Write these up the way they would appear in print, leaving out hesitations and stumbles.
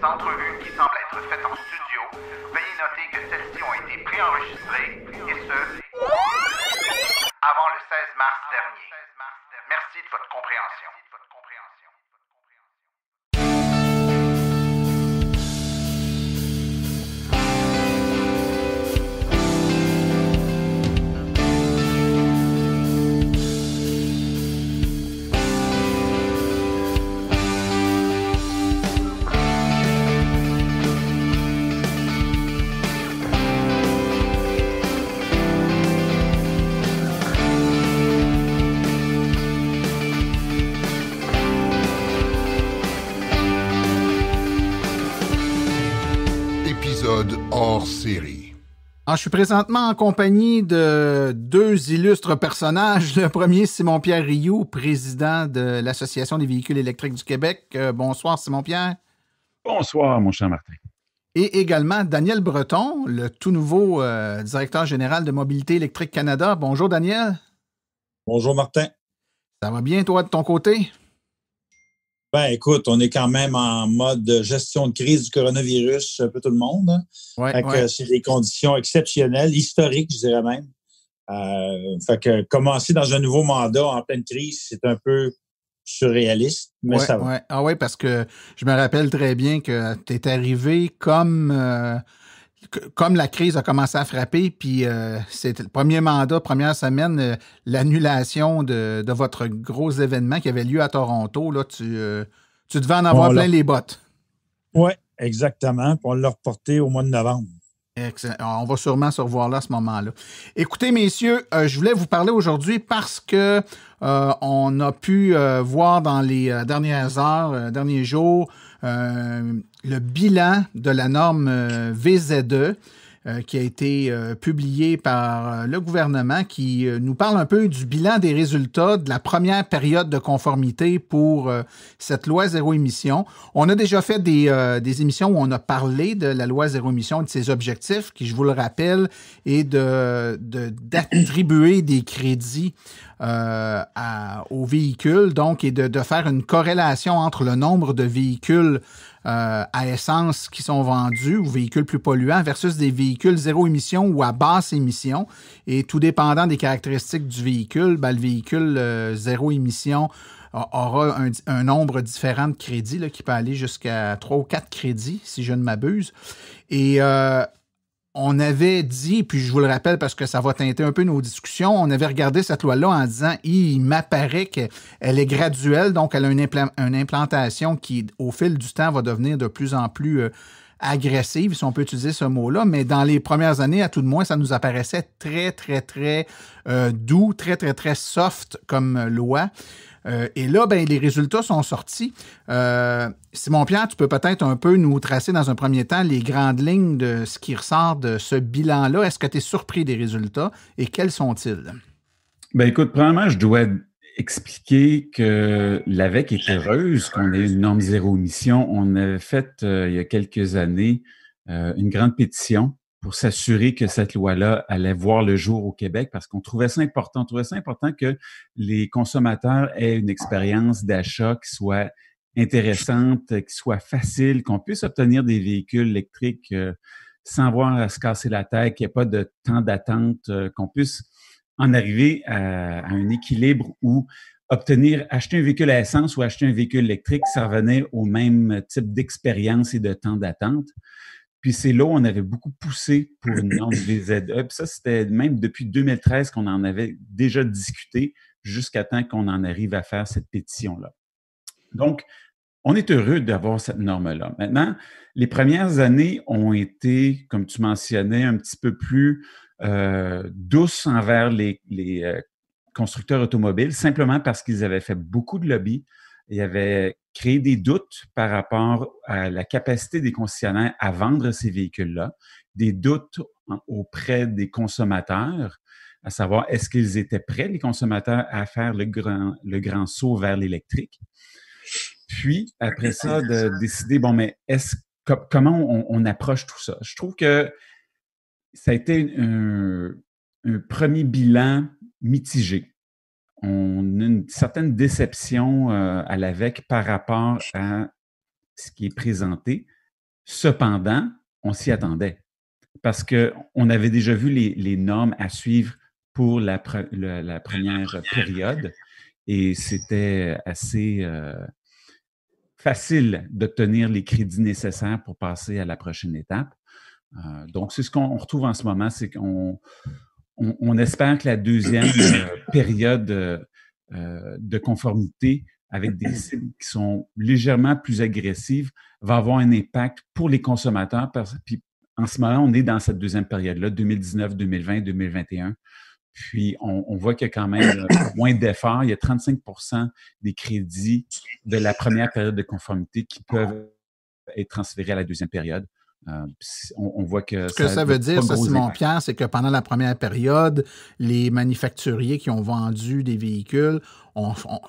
entrevues qui semblent être faites en studio, veuillez noter que celles-ci ont été préenregistrées, et ce, avant le 16 mars dernier. Merci de votre compréhension. Hors série. Je suis présentement en compagnie de deux illustres personnages. Le premier, Simon-Pierre Rioux, président de l'Association des véhicules électriques du Québec. Bonsoir, Simon-Pierre. Bonsoir, mon cher Martin. Et également Daniel Breton, le tout nouveau directeur général de Mobilité électrique Canada. Bonjour, Daniel. Bonjour, Martin. Ça va bien, toi, de ton côté? Ben, écoute, on est quand même en mode gestion de crise du coronavirus, un peu tout le monde. Hein? Ouais. C'est des conditions exceptionnelles, historiques, je dirais même. Fait que commencer dans un nouveau mandat en pleine crise, c'est un peu surréaliste, mais ça va. Ouais. Ah oui, parce que je me rappelle très bien que tu es arrivé comme la crise a commencé à frapper, puis c'était le premier mandat, première semaine, l'annulation de votre gros événement qui avait lieu à Toronto. Là, tu devais en avoir plein les bottes. Oui, exactement. Puis on l'a reporté au mois de novembre. Excellent. On va sûrement se revoir là à ce moment-là. Écoutez, messieurs, je voulais vous parler aujourd'hui parce que on a pu voir dans les dernières heures, derniers jours, le bilan de la norme VZE qui a été publié par le gouvernement qui nous parle un peu du bilan des résultats de la première période de conformité pour cette loi zéro émission. On a déjà fait des émissions où on a parlé de la loi zéro émission et de ses objectifs, qui, je vous le rappelle, est d'attribuer des crédits aux véhicules, donc, et de faire une corrélation entre le nombre de véhicules à essence qui sont vendus ou véhicules plus polluants versus des véhicules zéro émission ou à basse émission. Et tout dépendant des caractéristiques du véhicule, le véhicule zéro émission aura un nombre différent de crédits là, qui peut aller jusqu'à 3 ou 4 crédits, si je ne m'abuse. Et on avait dit, puis je vous le rappelle parce que ça va teinter un peu nos discussions, on avait regardé cette loi-là en disant il m'apparaît qu'elle est graduelle, donc elle a une implantation qui, au fil du temps, va devenir de plus en plus agressive, si on peut utiliser ce mot-là, mais dans les premières années, à tout de moins, ça nous apparaissait très, très, très doux, très, très, très soft comme loi. Et là, les résultats sont sortis. Simon-Pierre, tu peux peut-être un peu nous tracer dans un premier temps les grandes lignes de ce qui ressort de ce bilan-là. Est-ce que tu es surpris des résultats et quels sont-ils? Écoute, premièrement, je dois expliquer que l'AVEQ est heureuse qu'on ait une norme zéro émission. On avait fait, il y a quelques années, une grande pétition pour s'assurer que cette loi-là allait voir le jour au Québec parce qu'on trouvait ça important. On trouvait ça important que les consommateurs aient une expérience d'achat qui soit intéressante, qui soit facile, qu'on puisse obtenir des véhicules électriques sans avoir à se casser la tête, qu'il n'y ait pas de temps d'attente, qu'on puisse en arriver à un équilibre où acheter un véhicule à essence ou acheter un véhicule électrique, ça revenait au même type d'expérience et de temps d'attente. Puis c'est là où on avait beaucoup poussé pour une norme VZE. Puis ça, c'était même depuis 2013 qu'on en avait déjà discuté jusqu'à temps qu'on en arrive à faire cette pétition-là. Donc, on est heureux d'avoir cette norme-là. Maintenant, les premières années ont été, comme tu mentionnais, un petit peu plus douces envers les constructeurs automobiles, simplement parce qu'ils avaient fait beaucoup de lobby. Ils avaient créé des doutes par rapport à la capacité des concessionnaires à vendre ces véhicules-là, des doutes auprès des consommateurs, à savoir est-ce qu'ils étaient prêts, les consommateurs, à faire le grand saut vers l'électrique. Puis, après ça, de décider, comment on approche tout ça? Je trouve que ça a été un premier bilan mitigé. On a une certaine déception à l'AVEQ par rapport à ce qui est présenté, Cependant, on s'y attendait parce qu'on avait déjà vu les normes à suivre pour la première période et c'était assez facile d'obtenir les crédits nécessaires pour passer à la prochaine étape. Donc, c'est ce qu'on retrouve en ce moment, c'est qu'on espère que la deuxième période de conformité avec des cibles qui sont légèrement plus agressives va avoir un impact pour les consommateurs. Puis en ce moment, on est dans cette deuxième période-là, 2019, 2020, 2021. Puis on voit qu'il y a quand même moins d'efforts. Il y a 35% des crédits de la première période de conformité qui peuvent être transférés à la deuxième période. On voit que ce que ça veut dire, ça, Simon-Pierre, c'est que pendant la première période, les manufacturiers qui ont vendu des véhicules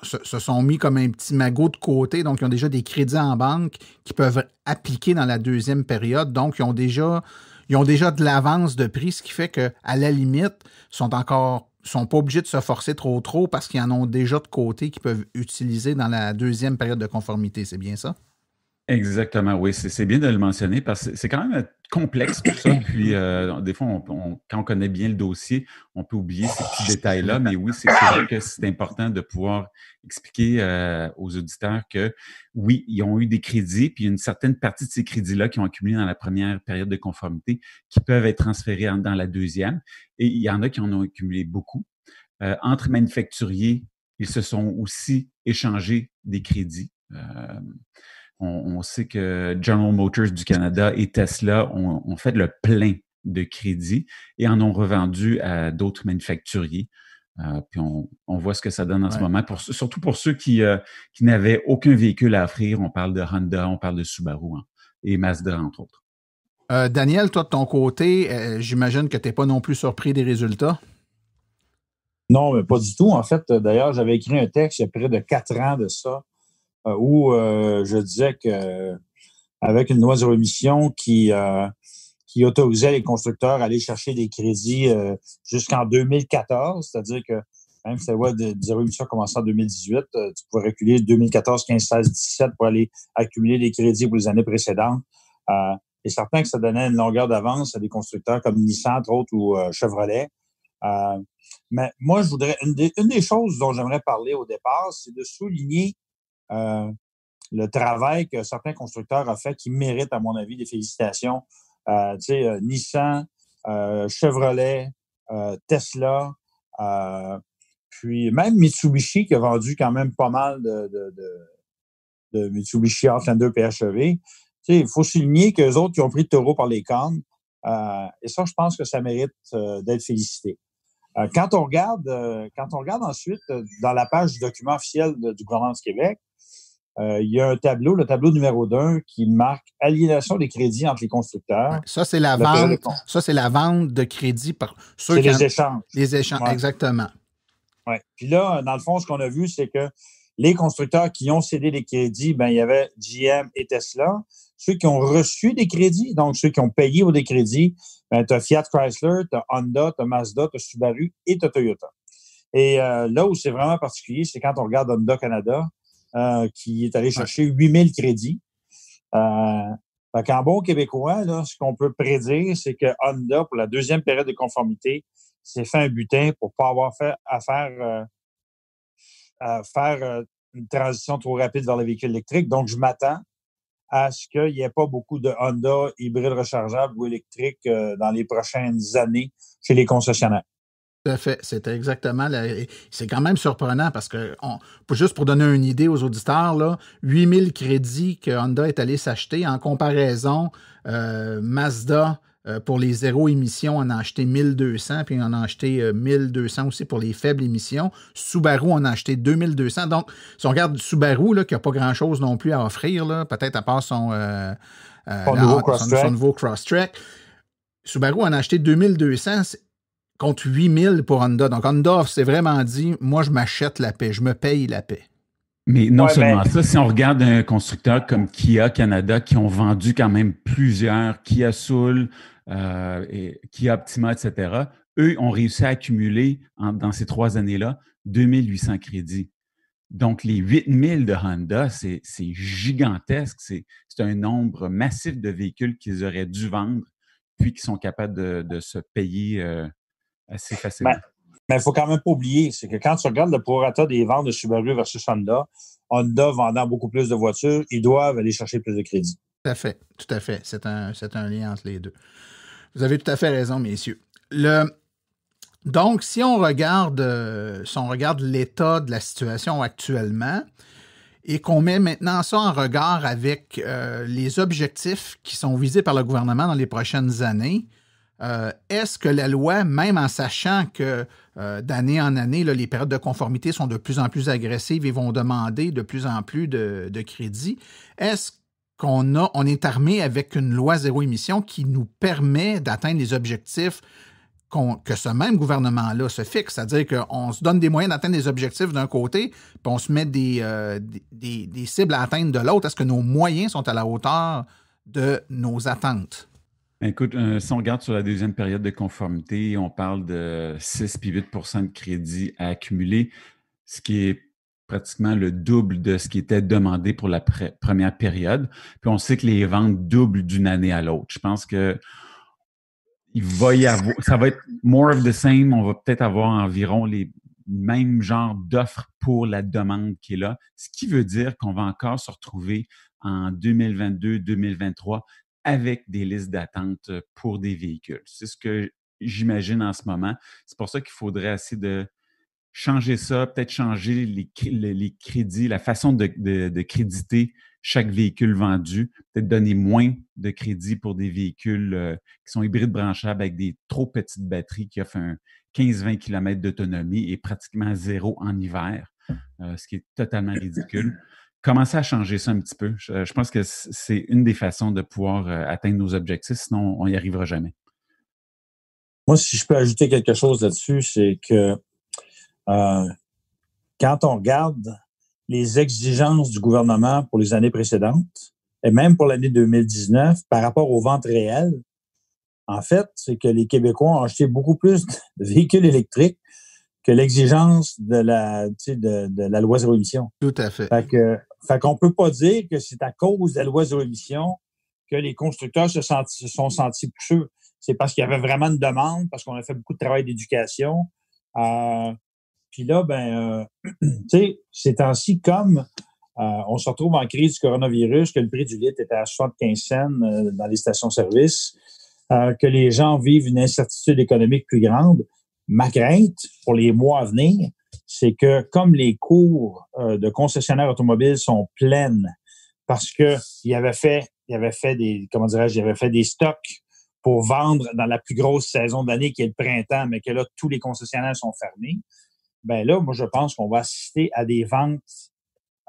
se sont mis comme un petit magot de côté, donc ils ont déjà des crédits en banque qui peuvent appliquer dans la deuxième période, donc ils ont déjà de l'avance de prix, ce qui fait qu'à la limite, sont pas obligés de se forcer trop parce qu'ils en ont déjà de côté qu'ils peuvent utiliser dans la deuxième période de conformité. C'est bien ça? Exactement, oui. C'est bien de le mentionner parce que c'est quand même complexe tout ça. Puis, des fois, quand on connaît bien le dossier, on peut oublier ces petits détails-là. Mais oui, c'est vrai que c'est important de pouvoir expliquer aux auditeurs que oui, ils ont eu des crédits, puis une certaine partie de ces crédits-là qui ont accumulé dans la première période de conformité qui peuvent être transférés dans la deuxième. Et il y en a qui en ont accumulé beaucoup. Entre manufacturiers, ils se sont aussi échangés des crédits. On sait que General Motors du Canada et Tesla ont fait le plein de crédits et en ont revendu à d'autres manufacturiers. Puis on voit ce que ça donne en ce moment, surtout pour ceux qui n'avaient aucun véhicule à offrir. On parle de Honda, on parle de Subaru et Mazda, entre autres. Daniel, toi, de ton côté, j'imagine que tu n'es pas non plus surpris des résultats? Non, mais pas du tout. En fait, d'ailleurs, j'avais écrit un texte il y a près de 4 ans de ça, où je disais qu'avec une loi zéro émission qui autorisait les constructeurs à aller chercher des crédits jusqu'en 2014, c'est-à-dire que même si la loi de zéro émission commençait en 2018, tu pouvais reculer 2014, 15, 16, 17 pour aller accumuler des crédits pour les années précédentes. Et certain que ça donnait une longueur d'avance à des constructeurs comme Nissan, entre autres, ou Chevrolet. Mais moi, je voudrais une des choses dont j'aimerais parler au départ, c'est de souligner le travail que certains constructeurs ont fait qui mérite, à mon avis, des félicitations. Nissan, Chevrolet, Tesla, puis même Mitsubishi qui a vendu quand même pas mal de Mitsubishi Outlander PHEV. Il faut souligner qu'eux autres qui ont pris le taureau par les cornes. Et ça, je pense que ça mérite d'être félicité. Quand on regarde ensuite dans la page du document officiel du gouvernement du Québec, il y a un tableau, le tableau numéro 2, qui marque aliénation des crédits entre les constructeurs. Ouais, ça, c'est la vente. Ça, c'est la vente de crédits par ceux qui les échanges. Les échanges, ouais. Exactement. Ouais. Puis là, dans le fond, ce qu'on a vu, c'est que les constructeurs qui ont cédé des crédits, il y avait GM et Tesla. Ceux qui ont reçu des crédits, donc ceux qui ont payé pour des crédits, tu as Fiat Chrysler, tu as Honda, tu as Mazda, tu as Subaru et tu as Toyota. Et là où c'est vraiment particulier, c'est quand on regarde Honda Canada, qui est allé chercher 8000 crédits. Fait qu'en bon québécois, là, ce qu'on peut prédire, c'est que Honda, pour la deuxième période de conformité, s'est fait un butin pour ne pas avoir à faire une transition trop rapide vers les véhicules électriques. Donc, je m'attends à ce qu'il n'y ait pas beaucoup de Honda hybrides rechargeables ou électriques dans les prochaines années chez les concessionnaires. Tout à fait. C'était exactement... C'est quand même surprenant parce que, juste pour donner une idée aux auditeurs, là, 8000 crédits que Honda est allé s'acheter. En comparaison, Mazda, pour les zéro émissions, en a acheté 1200, puis on en a acheté 1200 aussi pour les faibles émissions. Subaru, on a acheté 2200. Donc, si on regarde Subaru, là, qui n'a pas grand-chose non plus à offrir, là, peut-être à part son nouveau Crosstrek, Subaru en a acheté 2200 contre 8000 pour Honda. Donc, Honda s'est vraiment dit, moi, je m'achète la paix, je me paye la paix. Mais non seulement ça, si on regarde un constructeur comme Kia Canada, qui ont vendu quand même plusieurs, Kia Soul, Kia Optima, etc., eux ont réussi à accumuler, dans ces 3 années-là, 2800 crédits. Donc, les 8000 de Honda, c'est gigantesque. C'est un nombre massif de véhicules qu'ils auraient dû vendre, puis qui sont capables de se payer assez facilement. Mais il ne faut quand même pas oublier, c'est que quand tu regardes le prorata des ventes de Subaru versus Honda, Honda vendant beaucoup plus de voitures, ils doivent aller chercher plus de crédit. Tout à fait, tout à fait. C'est un lien entre les deux. Vous avez tout à fait raison, messieurs. Donc, si on regarde l'état de la situation actuellement et qu'on met maintenant ça en regard avec les objectifs qui sont visés par le gouvernement dans les prochaines années, est-ce que la loi, même en sachant que d'année en année, là, les périodes de conformité sont de plus en plus agressives et vont demander de plus en plus de crédit, est-ce qu'on est armé avec une loi zéro émission qui nous permet d'atteindre les objectifs que ce même gouvernement-là se fixe, c'est-à-dire qu'on se donne des moyens d'atteindre des objectifs d'un côté, puis on se met des cibles à atteindre de l'autre. Est-ce que nos moyens sont à la hauteur de nos attentes? Écoute, si on regarde sur la deuxième période de conformité, on parle de 6 puis 8 de crédit à accumuler, ce qui est pratiquement le double de ce qui était demandé pour la première période. Puis on sait que les ventes doublent d'une année à l'autre. Je pense que ça va être more of the same. On va peut-être avoir environ les mêmes genres d'offres pour la demande qui est là, ce qui veut dire qu'on va encore se retrouver en 2022-2023 avec des listes d'attente pour des véhicules. C'est ce que j'imagine en ce moment. C'est pour ça qu'il faudrait essayer de changer ça, peut-être changer les crédits, la façon de créditer chaque véhicule vendu, peut-être donner moins de crédit pour des véhicules qui sont hybrides branchables avec des trop petites batteries qui offrent un 15-20 km d'autonomie et pratiquement zéro en hiver, ce qui est totalement ridicule. Commencer à changer ça un petit peu. Je pense que c'est une des façons de pouvoir atteindre nos objectifs, sinon on n'y arrivera jamais. Moi, si je peux ajouter quelque chose là-dessus, c'est que quand on regarde les exigences du gouvernement pour les années précédentes, et même pour l'année 2019, par rapport aux ventes réelles, en fait, c'est que les Québécois ont acheté beaucoup plus de véhicules électriques que l'exigence de la loi zéro émission. Tout à fait. Fait qu'on peut pas dire que c'est à cause de la loi zéro émission que les constructeurs se sont sentis pousseux. C'est parce qu'il y avait vraiment une demande, parce qu'on a fait beaucoup de travail d'éducation. Puis là, tu sais, ces temps-ci, comme on se retrouve en crise du coronavirus, que le prix du litre était à 75 cents dans les stations-service, que les gens vivent une incertitude économique plus grande, ma crainte pour les mois à venir, c'est que comme les cours de concessionnaires automobiles sont pleines parce que il avait fait des stocks pour vendre dans la plus grosse saison de l'année qui est le printemps, mais que là, tous les concessionnaires sont fermés, ben là, moi, je pense qu'on va assister à des ventes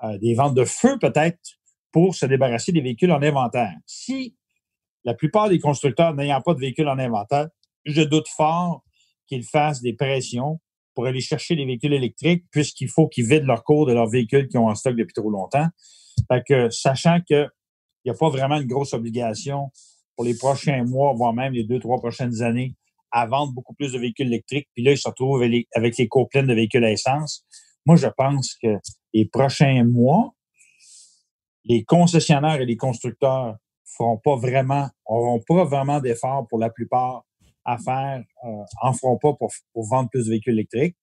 de feu peut-être pour se débarrasser des véhicules en inventaire. Si la plupart des constructeurs n'ayant pas de véhicules en inventaire, je doute fort qu'ils fassent des pressions pour aller chercher des véhicules électriques puisqu'il faut qu'ils vident leur cours de leurs véhicules qu'ils ont en stock depuis trop longtemps. Fait que, sachant qu'il n'y a pas vraiment une grosse obligation pour les prochains mois, voire même les 2-3 prochaines années, à vendre beaucoup plus de véhicules électriques, puis là, ils se retrouvent avec les cours pleines de véhicules à essence. Moi, je pense que les prochains mois, les concessionnaires et les constructeurs n'auront pas vraiment d'efforts pour la plupart à faire, en feront pas pour vendre plus de véhicules électriques.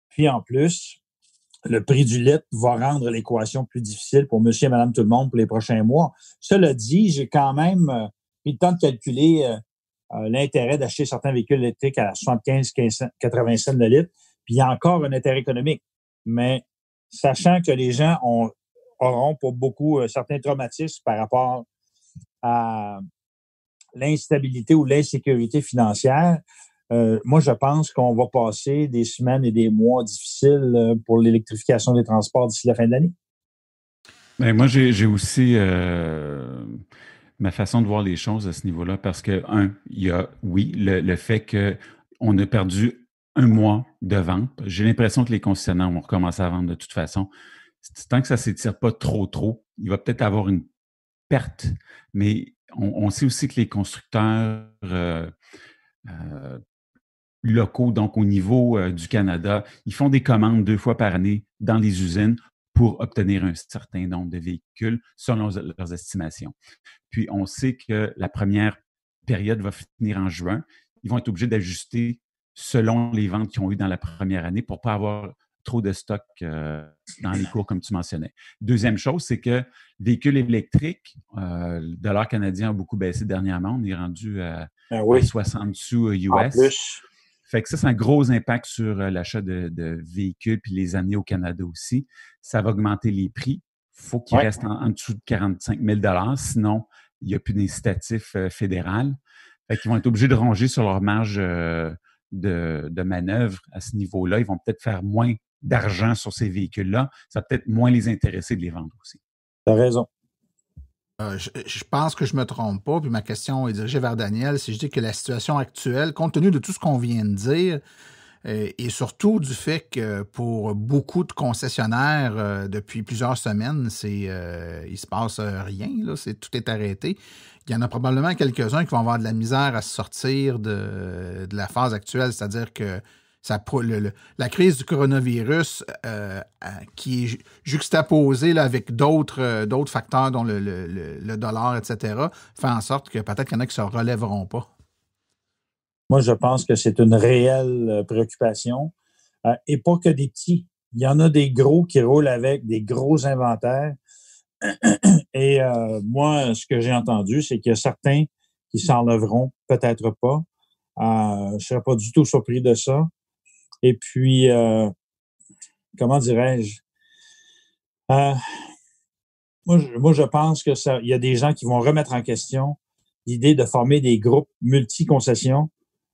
Puis en plus, le prix du litre va rendre l'équation plus difficile pour monsieur et madame tout le monde pour les prochains mois. Cela dit, j'ai quand même pris le temps de calculer l'intérêt d'acheter certains véhicules électriques à 75, 80 cents le litre, puis il y a encore un intérêt économique. Mais sachant que les gens auront pour beaucoup certains traumatismes par rapport à l'instabilité ou l'insécurité financière, moi, je pense qu'on va passer des semaines et des mois difficiles pour l'électrification des transports d'ici la fin de l'année. Bien, moi, j'ai aussi ma façon de voir les choses à ce niveau-là parce que, il y a, oui, le fait qu'on a perdu un mois de vente. J'ai l'impression que les concessionnaires vont recommencer à vendre de toute façon. Tant que ça ne s'étire pas trop, il va peut-être avoir une perte, mais on sait aussi que les constructeurs locaux, donc au niveau du Canada. Ils font des commandes 2 fois par année dans les usines pour obtenir un certain nombre de véhicules selon leurs estimations. Puis, on sait que la première période va finir en juin. Ils vont être obligés d'ajuster selon les ventes qu'ils ont eues dans la première année pour ne pas avoir trop de stock dans les cours, comme tu mentionnais. Deuxième chose, c'est que véhicules électriques, le dollar canadien a beaucoup baissé dernièrement. On est rendu à 60 sous US. En plus. Fait que ça, c'est un gros impact sur l'achat de véhicules puis les années au Canada aussi. Ça va augmenter les prix. Il faut qu'ils restent en dessous de 45 000 $, sinon, il n'y a plus d'incitatif fédéral. Fait qu'ils vont être obligés de ronger sur leur marge de manœuvre à ce niveau-là. Ils vont peut-être faire moins d'argent sur ces véhicules-là. Ça va peut-être moins les intéresser de les vendre aussi. Tu as raison. Je pense que je ne me trompe pas, puis ma question est dirigée vers Daniel. Si je dis que la situation actuelle, compte tenu de tout ce qu'on vient de dire, et surtout du fait que pour beaucoup de concessionnaires, depuis plusieurs semaines, il ne se passe rien, là, tout est arrêté. Il y en a probablement quelques-uns qui vont avoir de la misère à se sortir de la phase actuelle, c'est-à-dire que la crise du coronavirus qui est juxtaposée là, avec d'autres facteurs, dont le dollar, etc., fait en sorte que peut-être qu'il y en a qui ne se relèveront pas. Moi, je pense que c'est une réelle préoccupation. Et pas que des petits. Il y en a des gros qui roulent avec des gros inventaires. Et moi, ce que j'ai entendu, c'est qu'il y a certains qui s'en leveront, peut-être pas. Je ne serais pas du tout surpris de ça. Et puis, comment dirais-je? Moi, je pense que il y a des gens qui vont remettre en question l'idée de former des groupes multi-concessions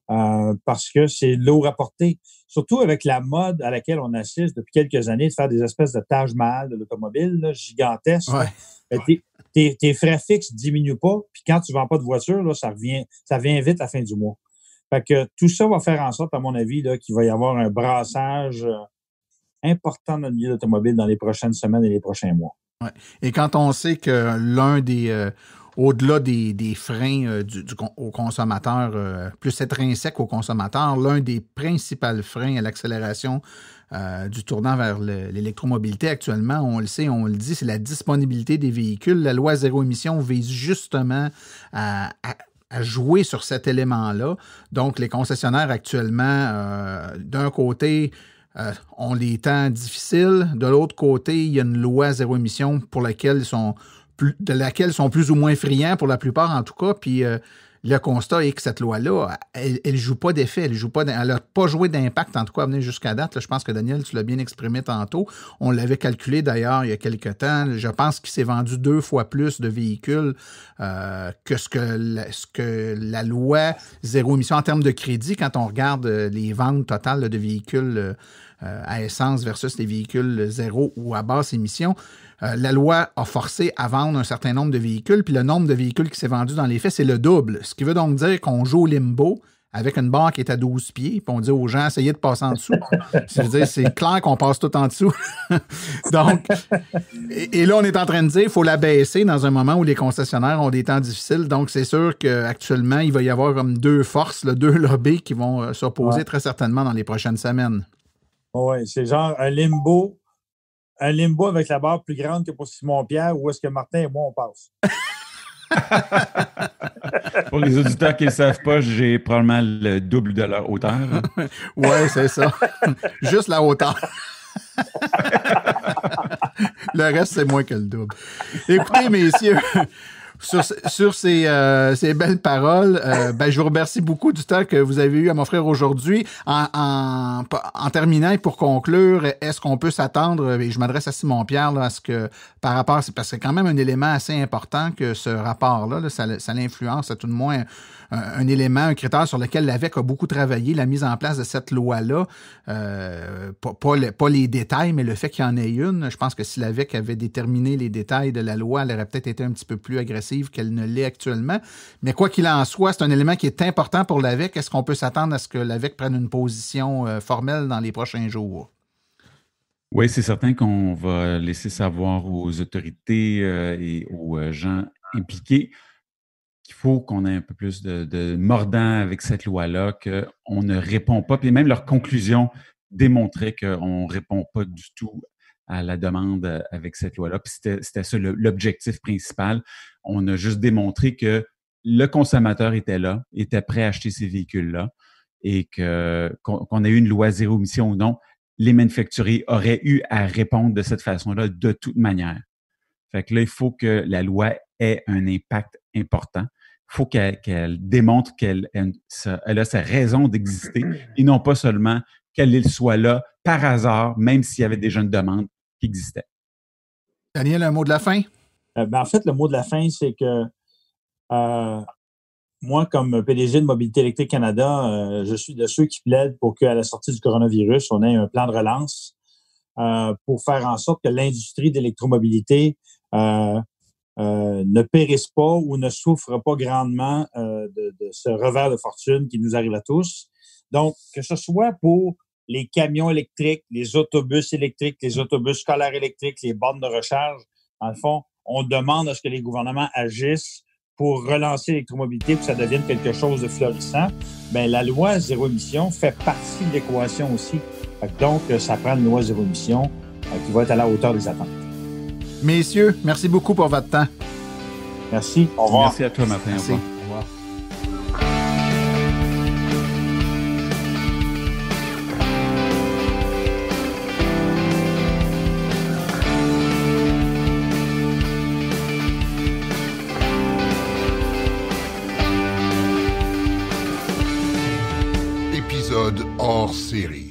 parce que c'est lourd à porter. Surtout avec la mode à laquelle on assiste depuis quelques années de faire des espèces de Taj Mahal de l'automobile là, gigantesques. Ouais. Tes frais fixes ne diminuent pas. Puis quand tu ne vends pas de voiture, là, ça vient vite à la fin du mois. Fait que tout ça va faire en sorte, à mon avis, là, qu'il va y avoir un brassage important dans le milieu automobile dans les prochaines semaines et les prochains mois. Ouais. Et quand on sait que l'un des au-delà des freins au consommateur, plus intrinsèque au consommateur, l'un des principaux freins à l'accélération du tournant vers l'électromobilité actuellement, on le sait, on le dit, c'est la disponibilité des véhicules. La loi zéro émission vise justement à jouer sur cet élément-là. Donc, les concessionnaires actuellement, d'un côté, ont les temps difficiles. De l'autre côté, il y a une loi zéro émission de laquelle ils sont plus ou moins friands pour la plupart, en tout cas. Puis le constat est que cette loi-là, elle ne joue pas d'effet, elle n'a pas joué d'impact, en tout cas, à venir jusqu'à date. Là, je pense que Daniel, tu l'as bien exprimé tantôt. On l'avait calculé d'ailleurs il y a quelque temps. Je pense qu'il s'est vendu 2 fois plus de véhicules que ce que la loi zéro émission en termes de crédit, quand on regarde les ventes totales de véhicules à essence versus les véhicules zéro ou à basse émission. La loi a forcé à vendre un certain nombre de véhicules, puis le nombre de véhicules qui s'est vendu dans les faits, c'est le double. Ce qui veut donc dire qu'on joue au limbo avec une barre qui est à 12 pieds, puis on dit aux gens, essayez de passer en dessous. C'est clair qu'on passe tout en dessous. Donc, et là, on est en train de dire qu'il faut la baisser dans un moment où les concessionnaires ont des temps difficiles. Donc, c'est sûr qu'actuellement, il va y avoir comme 2 forces, 2 lobbies qui vont s'opposer très certainement dans les prochaines semaines. Oui, c'est genre un limbo avec la barre plus grande que pour Simon-Pierre, où est-ce que Martin et moi, on passe? Pour les auditeurs qui ne le savent pas, j'ai probablement le double de leur hauteur. Oui, c'est ça. Juste la hauteur. Le reste, c'est moins que le double. Écoutez, messieurs, sur ces belles paroles, je vous remercie beaucoup du temps que vous avez eu à m'offrir aujourd'hui. En terminant et pour conclure, est-ce qu'on peut s'attendre, et je m'adresse à Simon-Pierre, là, à ce que par rapport, parce que c'est quand même un élément assez important que ce rapport-là, ça l'influence, à tout de moins un élément, un critère sur lequel l'AVEC a beaucoup travaillé, la mise en place de cette loi-là, pas les détails, mais le fait qu'il y en ait une. Je pense que si l'AVEC avait déterminé les détails de la loi, elle aurait peut-être été un petit peu plus agressive qu'elle ne l'est actuellement. Mais quoi qu'il en soit, c'est un élément qui est important pour l'AVEC. Est-ce qu'on peut s'attendre à ce que l'AVEC prenne une position formelle dans les prochains jours? Oui, c'est certain qu'on va laisser savoir aux autorités et aux gens impliqués qu'il faut qu'on ait un peu plus de mordant avec cette loi-là, qu'on ne répond pas. Puis même leur conclusion démontrait qu'on ne répond pas du tout à la demande avec cette loi-là. Puis c'était ça l'objectif principal. On a juste démontré que le consommateur était là, était prêt à acheter ces véhicules-là et qu'on ait eu une loi zéro émission ou non, les manufacturiers auraient eu à répondre de cette façon-là de toute manière. Fait que là, il faut que la loi ait un impact important. Il faut qu'elle démontre qu'elle a sa raison d'exister et non pas seulement qu'elle soit là par hasard, même s'il y avait déjà une demande qui existait. Daniel, un mot de la fin? En fait, le mot de la fin, c'est que moi, comme PDG de Mobilité électrique Canada, je suis de ceux qui plaident pour qu'à la sortie du coronavirus, on ait un plan de relance pour faire en sorte que l'industrie d'électromobilité ne périsse pas ou ne souffre pas grandement de ce revers de fortune qui nous arrive à tous. Donc, que ce soit pour les camions électriques, les autobus électriques, les autobus scolaires électriques, les bornes de recharge, dans le fond, on demande à ce que les gouvernements agissent pour relancer l'électromobilité, pour que ça devienne quelque chose de florissant. Bien, la loi zéro émission fait partie de l'équation aussi. Donc, ça prend une loi zéro émission qui va être à la hauteur des attentes. Messieurs, merci beaucoup pour votre temps. Merci. Au revoir. Merci à toi, Martin. Merci. Au revoir. Au revoir. Épisode hors série.